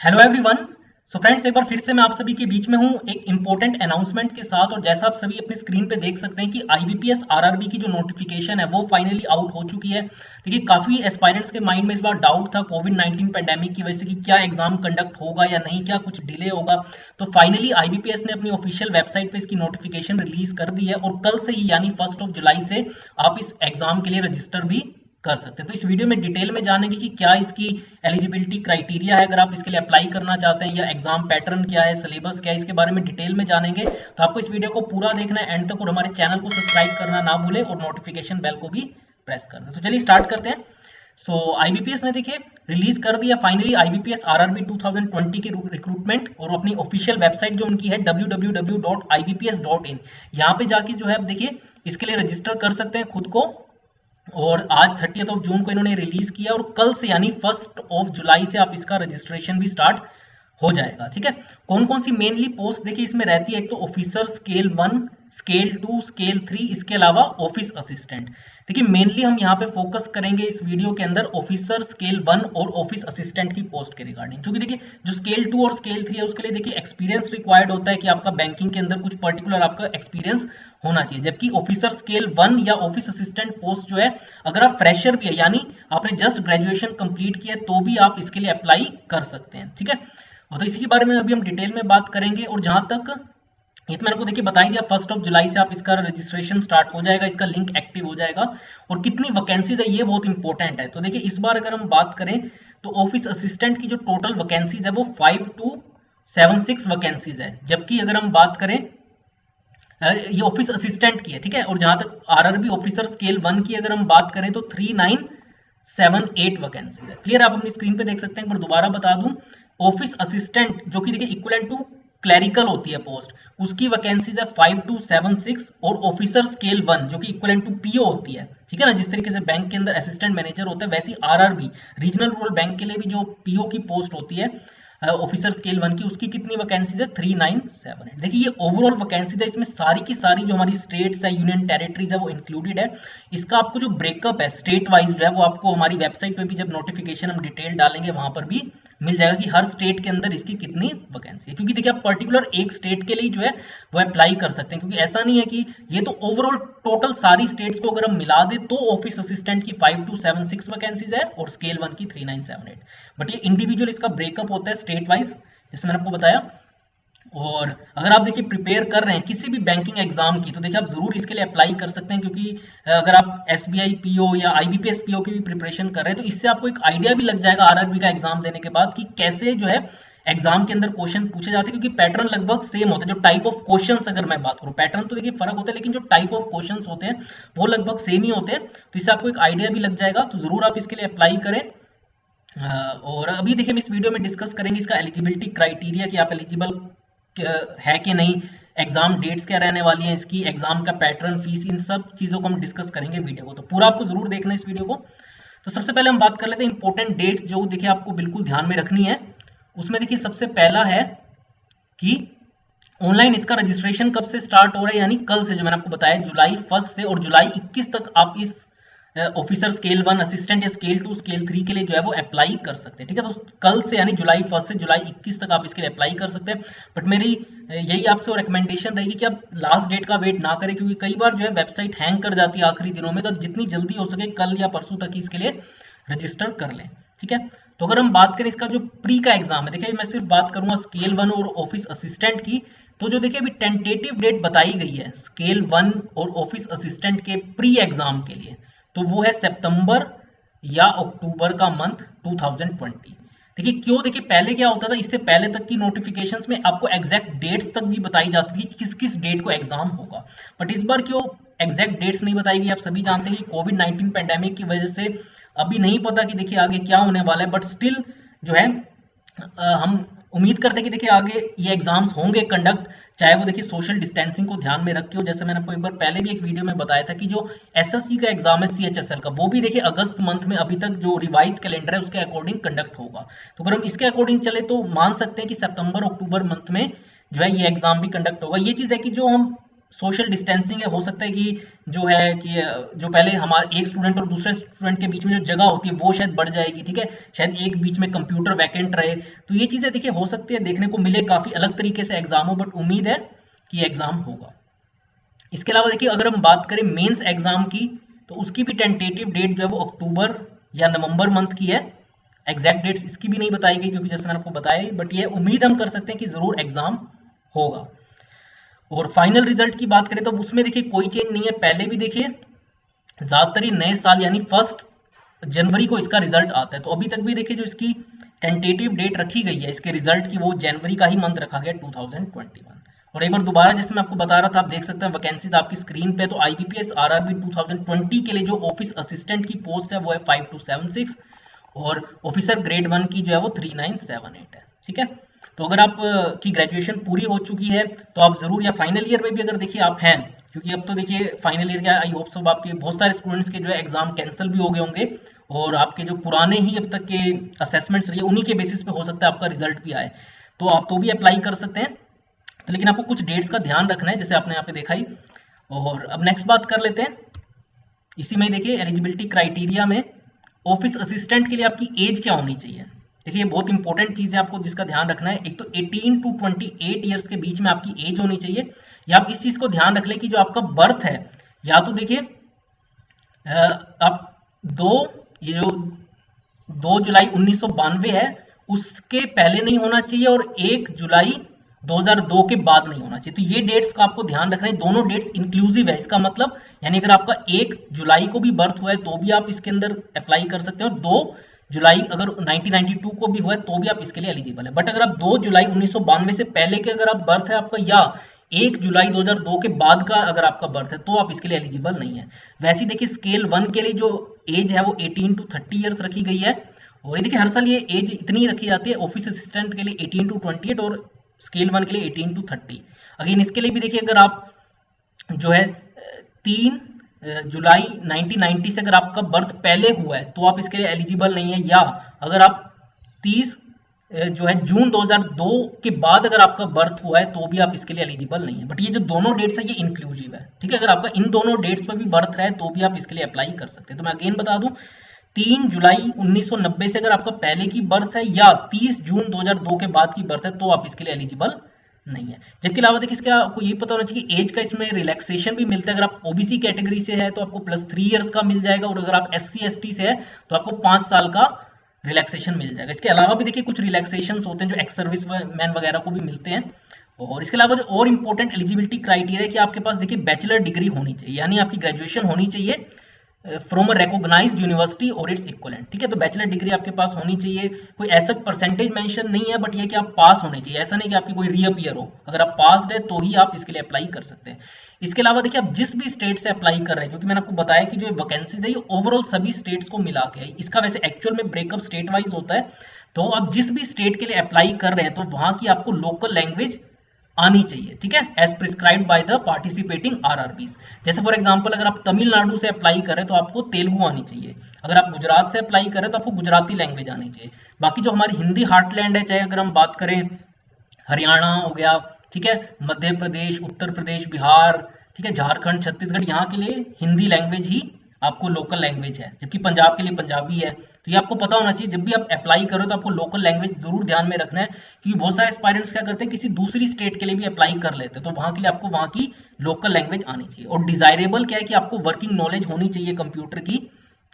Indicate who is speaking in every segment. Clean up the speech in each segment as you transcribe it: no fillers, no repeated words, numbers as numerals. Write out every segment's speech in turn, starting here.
Speaker 1: Hello everyone. So friends, एक बार फिर से मैं आप सभी के बीच में हूं एक इंपॉर्टेंट अनाउंसमेंट के साथ। और जैसा आप सभी अपनी स्क्रीन पे देख सकते हैं कि आईबीपीएस आरआरबी की जो नोटिफिकेशन है वो फाइनली आउट हो चुकी है। देखिए, काफी एस्पायरेंट्स के माइंड में इस बार डाउट था कोविड 19 पैंडेमिक की वजह से कि क्या एग्जाम कंडक्ट होगा या नहीं, क्या कुछ डिले होगा। तो फाइनली आईबीपीएस ने अपनी ऑफिशियल वेबसाइट पे इसकी नोटिफिकेशन रिलीज कर दी है और कल से ही यानी 1 जुलाई से आप इस एग्जाम के लिए रजिस्टर भी कर सकते हैं। तो इस वीडियो में डिटेल में जानेंगे कि क्या इसकी एलिजिबिलिटी क्राइटेरिया है अगर आप इसके लिए अप्लाई करना चाहते हैं, या एग्जाम पैटर्न क्या है, सिलेबस क्या है, इसके बारे में डिटेल में जानेंगे। तो आपको इस वीडियो को पूरा देखना है एंड तक, और हमारे चैनल को सब्सक्राइब करना ना भूले और नोटिफिकेशन बेल को भी प्रेस करना। तो चलिए स्टार्ट करते हैं। सो आईबीपीएस ने देखिए रिलीज कर दिया फाइनली आईबीपीएस आरआरबी 2020 की रिक्रूटमेंट, और अपनी ऑफिशियल वेबसाइट जो उनकी है www.ibps.in, यहाँ पे जाके जो है आप देखिए इसके लिए रजिस्टर कर सकते हैं खुद को। और आज 30 जून को इन्होंने रिलीज किया और कल से यानी 1 जुलाई से आप इसका रजिस्ट्रेशन भी स्टार्ट हो जाएगा। ठीक है, कौन कौन सी मेनली पोस्ट देखिए इसमें रहती है। एक तो ऑफिसर स्केल 1, स्केल 2, स्केल 3, इसके अलावा ऑफिस असिस्टेंट। देखिए मेनली हम यहाँ पे फोकस करेंगे इस वीडियो के अंदर ऑफिसर स्केल 1 और ऑफिस असिस्टेंट की पोस्ट के रिगार्डिंग, क्योंकि देखिए जो स्केल 2 और स्केल 3 है उसके लिए देखिए एक्सपीरियंस रिक्वायर्ड होता है कि आपका बैंकिंग के अंदर कुछ पर्टिकुलर आपका एक्सपीरियंस होना चाहिए। जबकि ऑफिसर स्केल 1 या ऑफिस असिस्टेंट पोस्ट जो है, अगर आप फ्रेशर भी है यानी आपने जस्ट ग्रेजुएशन कंप्लीट किया तो भी आप इसके लिए अप्लाई कर सकते हैं। ठीक है, और तो इसी के बारे में अभी हम डिटेल में बात करेंगे। और जहां तक ये तो मैंने को देखिए बता ही दिया, 1 जुलाई से आप इसका रजिस्ट्रेशन स्टार्ट हो जाएगा, इसका लिंक एक्टिव हो जाएगा। और कितनी वैकेंसीज है ये बहुत इंपॉर्टेंट है। तो देखिए इस बार अगर हम बात करें तो ऑफिस असिस्टेंट की जो टोटल वैकेंसीज है वो 5276 वैकेंसीज है। जबकि अगर हम बात करें ये ऑफिस असिस्टेंट की है, ठीक है। और जहां तक आरआरबी ऑफिसर स्केल 1 की अगर हम बात करें तो 3978 वैकेंसीज है। क्लियर, आप अपनी स्क्रीन पे देख सकते हैं। पर दोबारा बता दूं, ऑफिस असिस्टेंट जो कि देखिए इक्विवेलेंट टू क्लरिकल होती है पोस्ट, उसकी वैकेंसीज है 5276। और ऑफिसर स्केल 1 जो कि इक्विवेलेंट टू पीओ होती है, ठीक है ना, जिस तरीके से बैंक के अंदर असिस्टेंट मैनेजर होता है वैसी आरआरबी रीजनल रूरल बैंक के लिए भी जो पीओ की पोस्ट होती है ऑफिसर स्केल 1 की, उसकी कितनी वैकेंसीज है 3978। देखिए ये ओवरऑल वैकेंसीज है, इसमें सारी की सारी जो हमारी स्टेट्स है, यूनियन टेरिटरीज है वो इंक्लूडेड है। इसका आपको जो ब्रेकअप है स्टेट वाइज जो है वो आपको हमारी वेबसाइट पे भी जब नोटिफिकेशन हम डिटेल डालेंगे वहां पर भी मिल जाएगा कि हर स्टेट के अंदर इसकी कितनी वैकेंसी है। क्योंकि देखिए आप पर्टिकुलर एक स्टेट के लिए जो है वो अप्लाई कर सकते हैं, क्योंकि ऐसा नहीं है कि ये तो ओवरऑल टोटल सारी स्टेट्स को अगर हम मिला दे तो ऑफिस असिस्टेंट की 5276 वैकेंसीज है और स्केल 1 की 3978। बट ये इंडिविजुअल इसका ब्रेकअप होता है स्टेट वाइज, जैसे मैंने आपको बताया। और अगर आप देखिए प्रिपेयर कर रहे हैं किसी भी बैंकिंग एग्जाम की तो देखिए आप जरूर इसके लिए अप्लाई कर सकते हैं, क्योंकि अगर आप एसबीआई पीओ या आईबीपीएस पीओ की भी प्रिपरेशन कर रहे हैं तो इससे आपको एक आइडिया भी लग जाएगा आरआरबी का एग्जाम देने के बाद कि कैसे जो है एग्जाम के अंदर क्वेश्चन पूछे जाते हैं। क्योंकि पैटर्न लगभग सेम होता है, जो टाइप ऑफ क्वेश्चंस अगर मैं बात करूं, पैटर्न तो देखिए फर्क होता है लेकिन जो टाइप ऑफ क्वेश्चंस होते हैं वो लगभग सेम ही होते हैं। तो इससे आपको एक आइडिया भी लग जाएगा, तो जरूर आप इसके लिए अप्लाई करें। और अभी देखिए हम इस वीडियो में डिस्कस करेंगे इसका एलिजिबिलिटी क्राइटेरिया कि आप एलिजिबल है कि नहीं, एग्जाम डेट्स क्या रहने वाली हैं इसकी, एग्जाम का पैटर्न, फीस, इन सब चीजों को हम डिस्कस करेंगे वीडियो को। तो पूरा आपको जरूर देखना है इस वीडियो को। तो सबसे पहले हम बात कर लेते हैं इंपॉर्टेंट डेट्स जो देखिए आपको बिल्कुल ध्यान में रखनी है। उसमें देखिए सबसे पहला है कि ऑनलाइन इसका रजिस्ट्रेशन कब से स्टार्ट हो रहा है, यानी कल से, जो मैंने आपको बताया जुलाई 1 से और जुलाई 21 तक आप इस ऑफिसर स्केल 1 असिस्टेंट या स्केल 2 स्केल 3 के लिए जो है वो अप्लाई कर सकते हैं। ठीक है, तो कल से यानी जुलाई 1 से जुलाई 21 तक आप इसके लिए अप्लाई कर सकते हैं। बट मेरी यही आपसे रिकमेंडेशन रहेगी कि आप लास्ट डेट का वेट ना करें, क्योंकि कई बार जो है वेबसाइट हैंग कर जाती है आखिरी दिनों में। तो जितनी जल्दी हो सके कल या परसों तक ही इसके लिए रजिस्टर कर लें। ठीक है, तो अगर हम बात करें इसका जो प्री का एग्जाम है, देखिए मैं सिर्फ बात करूंगा स्केल 1 और ऑफिस असिस्टेंट की। तो जो देखिए अभी टेंटेटिव डेट बताई गई है स्केल 1 और ऑफिस असिस्टेंट के प्री एग्जाम के लिए, तो वो है सितंबर या अक्टूबर का मंथ 2020। देखिए क्यों, देखिए पहले क्या होता था, इससे पहले तक की नोटिफिकेशंस में आपको एग्जैक्ट डेट्स तक भी बताई जाती थी कि किस किस डेट को एग्जाम होगा। बट इस बार क्यों एग्जैक्ट डेट्स नहीं बताई गई। आप सभी जानते हैं कि कोविड 19 पैंडेमिक की वजह से अभी नहीं पता कि देखिए आगे क्या होने वाला है। बट स्टिल जो है हम उम्मीद करते हैं कि देखिए आगे ये एग्जाम्स होंगे कंडक्ट, चाहे वो देखिए सोशल डिस्टेंसिंग को ध्यान में रखे हो। जैसे मैंने आपको एक बार पहले भी एक वीडियो में बताया था कि जो एसएससी का एग्जाम है सीएचएसएल का, वो भी देखिए अगस्त मंथ में अभी तक जो रिवाइज कैलेंडर है उसके अकॉर्डिंग कंडक्ट होगा। तो अगर हम इसके अकॉर्डिंग चले तो मान सकते हैं कि सितंबर अक्टूबर मंथ में जो है ये एग्जाम भी कंडक्ट होगा। ये चीज है कि जो हम सोशल डिस्टेंसिंग है, हो सकता है कि जो है कि जो पहले हमारे एक स्टूडेंट और दूसरे स्टूडेंट के बीच में जो जगह होती है वो शायद बढ़ जाएगी, ठीक है, शायद एक बीच में कंप्यूटर वैकेंट रहे, तो ये चीजें देखिए हो सकती है, देखने को मिले काफी अलग तरीके से एग्जाम हो, बट उम्मीद है कि एग्जाम होगा। इसके अलावा देखिए अगर हम बात करें मेंस एग्जाम की, तो उसकी भी टेंटेटिव डेट जो है वो अक्टूबर या नवंबर मंथ की है। एग्जैक्ट डेट्स इसकी भी नहीं बताई गई क्योंकि जैसे मैंने आपको बताया, बट ये उम्मीद हम कर सकते हैं कि जरूर एग्जाम होगा। और फाइनल रिजल्ट की बात करें तो उसमें देखिए कोई चेंज नहीं है, पहले भी देखिए ज्यादातर ही नए साल यानी 1 जनवरी को इसका रिजल्ट आता है, तो अभी तक भी देखिए जो इसकी टेंटेटिव डेट रखी गई है इसके रिजल्ट की वो जनवरी का ही मंथ रखा गया 2021। और एक बार दोबारा जैसे मैं आपको बता रहा था, आप देख सकते हैं वैकेंसीज आपकी स्क्रीन पे, तो आईबीपीएस आरआरबी 2020 के लिए जो ऑफिस असिस्टेंट की पोस्ट है वो है 5276 और ऑफिसर ग्रेड 1 की जो है वो 3978 है, ठीक है। तो अगर आप की ग्रेजुएशन पूरी हो चुकी है तो आप जरूर, या फाइनल ईयर में भी अगर देखिए आप हैं, क्योंकि अब तो देखिए फाइनल ईयर का आई होप सब आपके बहुत सारे स्टूडेंट्स के जो है एग्जाम कैंसिल भी हो गए होंगे और आपके जो पुराने ही अब तक के असेसमेंट्स रहे उन्हीं के बेसिस पे हो सकता है आपका रिजल्ट भी आए, तो आप तो भी अप्लाई कर सकते हैं। तो लेकिन आपको कुछ डेट्स का ध्यान रखना है जैसे आपने यहाँ पे देखा ही। और अब नेक्स्ट बात कर लेते हैं, इसी में देखिए एलिजिबिलिटी क्राइटेरिया में ऑफिस असिस्टेंट के लिए आपकी एज क्या होनी चाहिए। देखिए बहुत इंपॉर्टेंट चीज है आपको जिसका ध्यान रखना है, एक तो 18 टू 28 ईयर्स के बीच में आपकी एज होनी चाहिए, या आप इस चीज को ध्यान रख लें कि जो आपका बर्थ है, या तो देखिए आप ये जो 2 जुलाई 1992 है उसके पहले नहीं होना चाहिए और 1 जुलाई 2002 के बाद नहीं होना चाहिए। तो ये डेट्स का आपको ध्यान रखना है, दोनों डेट्स इंक्लूसिव है, इसका मतलब यानी अगर आपका 1 जुलाई को भी बर्थ हुआ है तो भी आप इसके अंदर अप्लाई कर सकते हैं, और 2 जुलाई अगर 1992 को भी हुआ है तो भी आप इसके लिए एलिजिबल है। बट अगर आप 2 जुलाई 1992 से पहले के अगर आप बर्थ है आपका, या 1 जुलाई 2002 के बाद का अगर आपका बर्थ है तो आप इसके लिए एलिजिबल नहीं है। वैसे देखिए स्केल 1 के लिए जो एज है वो 18 टू 30 ईयर्स रखी गई है, और ये देखिए हर साल ये एज इतनी रखी जाती है, ऑफिस असिस्टेंट के लिए 18 टू 28 और स्केल 1 के लिए 18 टू 30। अगेन इसके लिए भी देखिए अगर आप जो है 3 जुलाई 1990 से अगर आपका बर्थ पहले हुआ है तो आप इसके लिए एलिजिबल नहीं है, या अगर आप 30 जो है जून 2002 के बाद अगर आपका बर्थ हुआ है तो भी आप इसके लिए एलिजिबल नहीं है। बट ये जो दोनों डेट्स है ये इंक्लूसिव है, ठीक है, अगर आपका इन दोनों डेट्स पर भी बर्थ रहे तो भी आप इसके लिए अप्लाई कर सकते हैं। तो मैं अगेन बता दूं, 3 जुलाई 1990 से अगर आपका पहले की बर्थ है या 30 जून 2002 के बाद की बर्थ है तो आप इसके लिए एलिजिबल नहीं है। जबकि अलावा देखिए इसका आपको ये पता होना चाहिए कि एज का इसमें रिलैक्सेशन भी मिलता है, अगर आप ओबीसी कैटेगरी से है तो आपको +3 इयर्स का मिल जाएगा, और अगर आप SC ST से है तो आपको 5 साल का रिलैक्सेशन मिल जाएगा। इसके अलावा भी देखिए कुछ रिलैक्सेशन होते हैं जो एक्स सर्विस मैन वगैरह को भी मिलते हैं। और इसके अलावा जो और इंपॉर्टेंट एलिजिबिलिटी क्राइटेरिया है कि आपके पास देखिए बैचलर डिग्री होनी चाहिए, यानी आपकी ग्रेजुएशन होनी चाहिए फ्रॉम अ रिकॉग्नाइज्ड यूनिवर्सिटी और इट्स इक्विवेलेंट, ठीक है। तो बैचलर डिग्री आपके पास होनी चाहिए, कोई ऐसा परसेंटेज मेंशन नहीं है, बट ये कि आप पास होने चाहिए, ऐसा नहीं कि आपकी कोई रीअपीयर हो, अगर आप पास है तो ही आप इसके लिए अप्लाई कर सकते हैं। इसके अलावा देखिए आप जिस भी स्टेट से अप्लाई कर रहे हैं, क्योंकि मैंने आपको बताया कि जो वैकेंसीज है ये ओवरऑल सभी स्टेट्स को मिला के है, इसका वैसे एक्चुअल में ब्रेकअप स्टेट वाइज होता है, तो आप जिस भी स्टेट के लिए अप्लाई कर रहे हैं तो वहां की आपको लोकल लैंग्वेज आनी चाहिए, ठीक है, as prescribed by the participating RRBs. जैसे फॉर एग्जांपल अगर आप तमिलनाडु से अप्लाई करें तो आपको तेलुगु आनी चाहिए, अगर आप गुजरात से अप्लाई करें तो आपको गुजराती लैंग्वेज आनी चाहिए। बाकी जो हमारी हिंदी हार्टलैंड है, चाहे अगर हम बात करें हरियाणा हो गया, ठीक है, मध्य प्रदेश, उत्तर प्रदेश, बिहार, ठीक है, झारखंड, छत्तीसगढ़, यहाँ के लिए हिंदी लैंग्वेज ही आपको लोकल लैंग्वेज है, जबकि पंजाब के लिए पंजाबी है। तो ये आपको पता होना चाहिए, जब भी आप अप्लाई करो तो आपको लोकल लैंग्वेज जरूर ध्यान में रखना है, क्योंकि बहुत सारे एस्पायरेंट्स क्या करते हैं किसी दूसरी स्टेट के लिए भी अप्लाई कर लेते हैं, तो वहां के लिए आपको वहां की लोकल लैंग्वेज आनी चाहिए। और डिजायरेबल क्या है कि आपको वर्किंग नॉलेज होनी चाहिए कंप्यूटर की,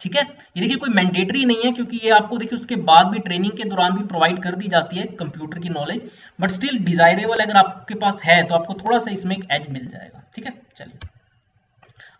Speaker 1: ठीक है। ये देखिए कोई मैंडेटरी नहीं है, क्योंकि ये आपको देखिए उसके बाद भी ट्रेनिंग के दौरान भी प्रोवाइड कर दी जाती है कंप्यूटर की नॉलेज, बट स्टिल डिजायरेबल अगर आपके पास है तो आपको थोड़ा सा इसमें एक एज मिल जाएगा, ठीक है। चलिए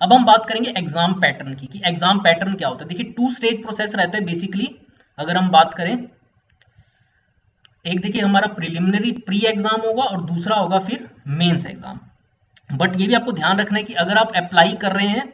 Speaker 1: अब हम बात करेंगे एग्जाम पैटर्न की, कि एग्जाम पैटर्न क्या होता है। देखिए 2 स्टेज प्रोसेस रहता है बेसिकली, अगर हम बात करें, एक देखिए हमारा प्रिलिमिनरी प्री एग्जाम होगा और दूसरा होगा फिर मेंस एग्जाम। बट ये भी आपको ध्यान रखना है कि अगर आप अप्लाई कर रहे हैं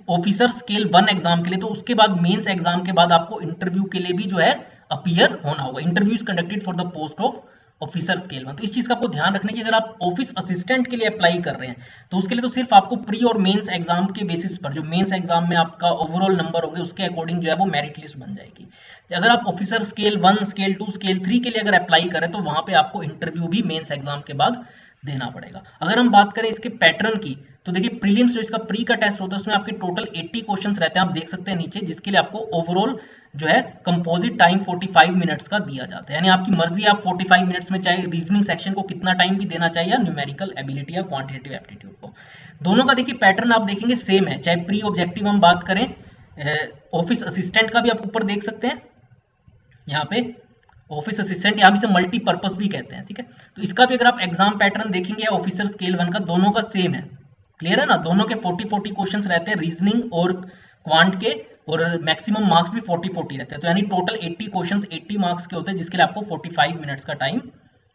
Speaker 1: ऑफिसर स्केल 1 एग्जाम के लिए, तो उसके बाद मेंस एग्जाम के बाद आपको इंटरव्यू के लिए भी जो है अपीयर होना होगा। Interview is conducted for the post of officer scale 1। तो इस चीज का आपको ध्यान रखना है कि अगर आप ऑफिस असिस्टेंट के लिए अप्लाई कर रहे हैं तो उसके लिए तो सिर्फ आपको प्री और मेंस एग्जाम के बेसिस पर, जो मेंस एग्जाम में आपका ओवरऑल नंबर होंगे उसके अकॉर्डिंग जो है वो मेरिट लिस्ट बन जाएगी। अगर आप ऑफिसर स्केल 1, स्केल 2, स्केल 3 के लिए अगर अप्लाई करें तो वहां पे आपको इंटरव्यू भी मेंस एग्जाम के बाद देना पड़ेगा। अगर हम बात करें इसके पैटर्न की, तो देखिए प्रीलिम्स जो इसका प्री का टेस्ट होता है उसमें आपके टोटल 80 क्वेश्चंस रहते हैं, आप देख सकते हैं नीचे, जिसके लिए आपको ओवरऑल जो है कंपोजिट टाइम 45 मिनट्स का दिया जाता है। यानी आपकी मर्जी, आप 45 मिनट्स में चाहे रीजनिंग सेक्शन को कितना टाइम भी देना चाहिए, या न्यूमेरिकल एबिलिटी या क्वांटिटेटिव एप्टीट्यूड को। दोनों का देखिए पैटर्न आप देखेंगे सेम है, चाहे प्री ऑब्जेक्टिव हम बात करें, ऑफिस असिस्टेंट का भी आप ऊपर देख सकते हैं, यहाँ पे ऑफिस असिस्टेंट, यहाँ भी से मल्टीपर्पज भी कहते हैं, ठीक है। तो इसका भी अगर आप एग्जाम पैटर्न देखेंगे ऑफिसर स्केल 1 का, दोनों का सेम है, क्लियर है ना। दोनों के 40-40 क्वेश्चंस रहते हैं रीजनिंग और क्वांट के, और मैक्सिमम मार्क्स भी 40-40 रहते हैं। तो यानी टोटल 80 क्वेश्चंस 80 मार्क्स के होते हैं, जिसके लिए आपको 45 मिनट्स का टाइम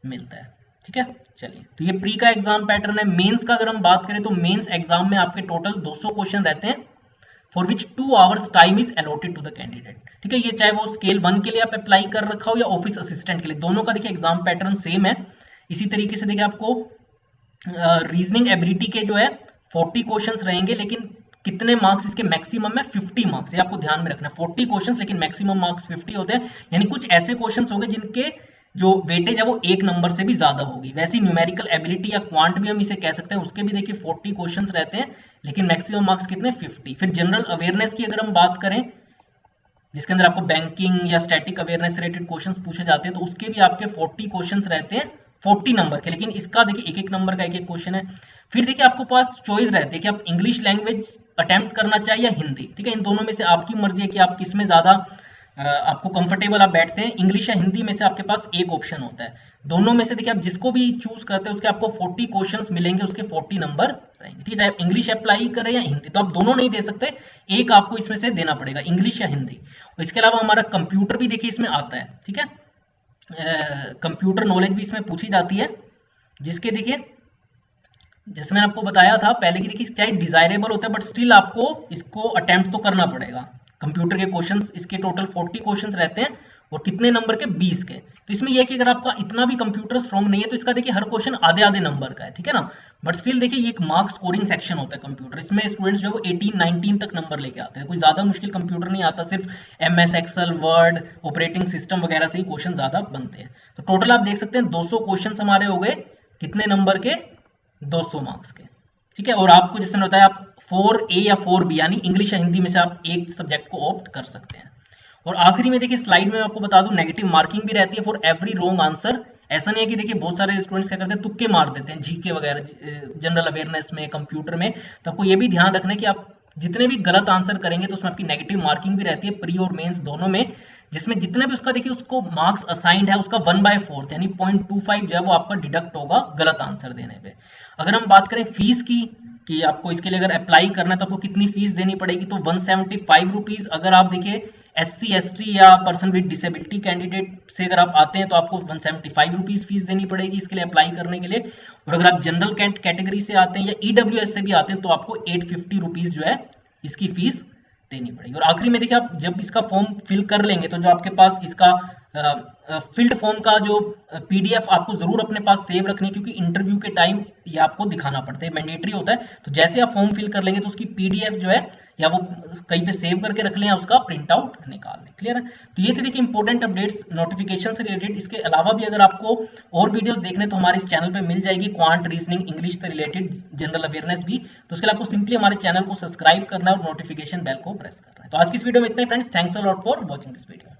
Speaker 1: मिलता है, ठीक है। चलिए, तो ये प्री का एग्जाम पैटर्न है। मेंस का अगर हम बात करें तो मेंस एग्जाम में आपके टोटल 200 क्वेश्चन रहते हैं, for which 2 hours time is allotted to the candidate, ठीक है। ये चाहे वो स्केल 1 के लिए आप अप्लाई कर रखा हो या ऑफिस असिस्टेंट के लिए, दोनों का देखिए एग्जाम पैटर्न सेम है। इसी तरीके से देखिए आपको रीजनिंग एबिलिटी के जो है 40 क्वेश्चंस रहेंगे, लेकिन कितने मार्क्स इसके मैक्सिमम है 50 मार्क्स, ये आपको ध्यान में रखना है। 40 क्वेश्चंस लेकिन मैक्सिमम मार्क्स 50 होते हैं, यानी कुछ ऐसे क्वेश्चंस होंगे जिनके जो वेटेज है वो 1 नंबर से भी ज्यादा होगी। वैसी न्यूमेरिकल एबिलिटी या क्वांट भी हम इसे कह सकते हैं, उसके भी देखिए 40 क्वेश्चंस रहते हैं, लेकिन मैक्सिमम मार्क्स कितने 50। फिर जनरल अवेयरनेस की अगर हम बात करें, जिसके अंदर आपको बैंकिंग या स्टैटिक अवेयरनेस रिलेटेड क्वेश्चंस पूछे जाते हैं, तो उसके भी आपके 40 क्वेश्चंस रहते हैं 40 नंबर के, लेकिन इसका देखिए एक एक नंबर का एक एक क्वेश्चन है। फिर देखिए आपके पास चॉइस रहती है कि आप इंग्लिश लैंग्वेज अटेम्प्ट करना चाहिए या हिंदी, ठीक है। इन दोनों में से आपकी मर्जी है कि आप किस में ज्यादा आपको कंफर्टेबल आप बैठते हैं, इंग्लिश या हिंदी में से आपके पास एक ऑप्शन होता है। दोनों में से देखिए आप जिसको भी चूज करते हैं उसके आपको 40 क्वेश्चंस मिलेंगे, उसके 40 नंबर रहेंगे, ठीक है। चाहे इंग्लिश अप्लाई करें या हिंदी, तो आप दोनों नहीं दे सकते, एक आपको इसमें से देना पड़ेगा, इंग्लिश या हिंदी। और इसके अलावा हमारा कंप्यूटर भी देखिए इसमें आता है, ठीक है। कंप्यूटर नॉलेज भी इसमें पूछी जाती है, जिसके देखिए जैसे मैंने आपको बताया था पहले की, देखिए चाहे डिजायरेबल होता है बट स्टिल आपको इसको अटेम्प्ट तो करना पड़ेगा। कंप्यूटर के क्वेश्चंस इसके टोटल 40 क्वेश्चंस रहते हैं, और कितने नंबर के 20 के। तो इसमें यह है कि अगर आपका इतना भी कंप्यूटर स्ट्रॉन्ग नहीं है तो इसका देखिए हर क्वेश्चन आधे आधे नंबर का है, ठीक है ना। बट स्टिल देखिए ये एक मार्क स्कोरिंग सेक्शन होता है कंप्यूटर, इसमें स्टूडेंट्स जो है वो 18-19 तक नंबर लेके आते हैं। कोई ज्यादा मुश्किल कंप्यूटर नहीं आता, सिर्फ MS Excel, Word, operating system वगैरह से ही क्वेश्चन ज्यादा बनते हैं। तो टोटल आप देख सकते हैं 200 क्वेश्चन हमारे हो गए, कितने नंबर के 200 मार्क्स के, ठीक है। और आपको जैसे मैंने बताया, आप 4A या 4B यानी इंग्लिश या हिंदी में से आप एक सब्जेक्ट को ऑप्ट कर सकते हैं। और आखिरी में देखिए स्लाइड में आपको बता दूं, नेगेटिव मार्किंग भी रहती है फॉर एवरी रॉन्ग आंसर। ऐसा नहीं है कि देखिए बहुत सारे स्टूडेंट्स क्या करते हैं, तुक्के मार देते हैं जीके वगैरह, जनरल अवेयरनेस में, कंप्यूटर में। तो आपको ये भी ध्यान रखना है कि आप जितने भी गलत आंसर करेंगे तो उसमें आपकी नेगेटिव मार्किंग भी रहती है, प्री और मेंस दोनों में, जिसमें जितने भी उसका देखिए उसको मार्क्स असाइंड है उसका 1/4 यानी 0.25 जो है वो आपका डिडक्ट होगा गलत आंसर देने पे। अगर हम बात करें फीस की, कि आपको इसके लिए अगर अप्लाई करना है तो आपको कितनी फीस देनी पड़ेगी, तो 175 रुपीज। अगर आप देखिए SC ST या पर्सन विद डिसेबिलिटी कैंडिडेट से अगर आप आते हैं तो आपको 175 रुपीज फीस देनी पड़ेगी इसके लिए अप्लाई करने के लिए। और अगर आप जनरल कैटेगरी से आते हैं या EWS से भी आते हैं तो आपको 850 रुपीज जो है इसकी फीस देनी पड़ेगी। और आखिरी में देखिए आप जब इसका फॉर्म फिल कर लेंगे तो जो आपके पास इसका फील्ड फॉर्म का जो PDF आपको जरूर अपने पास सेव रखनी है, क्योंकि इंटरव्यू के टाइम ये आपको दिखाना पड़ता है, मैंडेटरी होता है। तो जैसे आप फॉर्म फिल कर लेंगे तो उसकी PDF जो है या वो कहीं पे सेव करके रख लें या उसका प्रिंट आउट निकाल लें, क्लियर है। तो ये थे देखिए इंपॉर्टेंट अपडेट्स नोटिफिकेशन से रिलेटेड। इसके अलावा भी अगर आपको और वीडियोस देखने तो हमारे इस चैनल पे मिल जाएगी, क्वांट, रीजनिंग, इंग्लिश से रिलेटेड, जनरल अवेयरनेस भी। तो उसके लिए आपको सिंपली हमारे चैनल को सब्सक्राइब करना है और नोटिफिकेशन बेल को प्रेस करना है। तो आज की इस वीडियो में इतना ही friends, thanks a lot for watching this video.